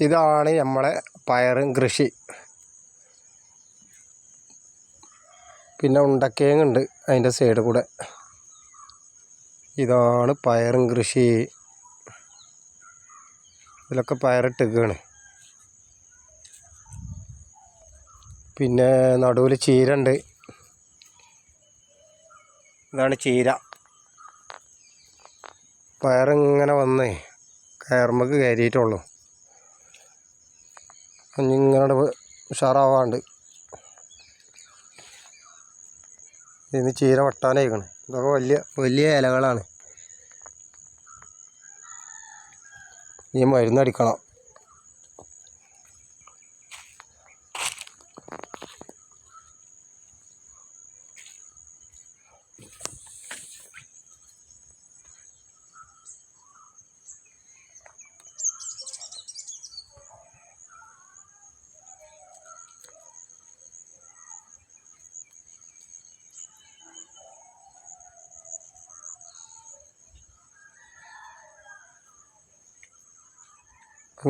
ഇതാണ് നമ്മളെ പയറും കൃഷി. പിന്നെ ഉണ്ടക്കേങ്ങുണ്ട് അതിൻ്റെ സൈഡ് കൂടെ. ഇതാണ് പയറും കൃഷി. ഇതിലൊക്കെ പയറിട്ടിക്കുകയാണ്. പിന്നെ നടുവിൽ ചീര ഉണ്ട്. ഇതാണ് ചീര. പയറിങ്ങനെ വന്ന് കയറുമ്പക്ക് കയറിയിട്ടുള്ളൂ. ഇങ്ങനെ ഉഷാറാവാണ്ട് ഇതിന് ചീര വെട്ടാനായിക്കണം. ഇതൊക്കെ വലിയ വലിയ ഇലകളാണ്. ഈ മരുന്നടിക്കണം.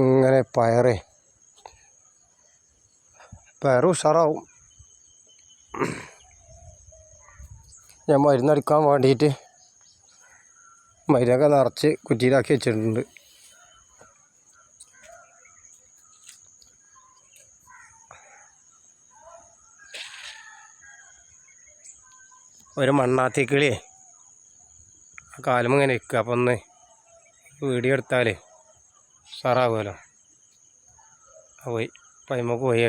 ഇങ്ങനെ പയറ് ഉഷാറാവും. ഞാൻ മരുന്നടിക്കാൻ വേണ്ടിയിട്ട് മരുന്നൊക്കെ നിറച്ച് കുറ്റിയിലാക്കി വെച്ചിട്ടുണ്ട്. ഒരു മണ്ണാത്തിക്കിളിയേ കാലുമ്പോൾ ഇങ്ങനെ ഇരിക്കുക. അപ്പം ഒന്ന് വീഡിയോ എടുത്താൽ ഉഷാറാകുമല്ലോ. പോയി പൈമക്ക് പോയി.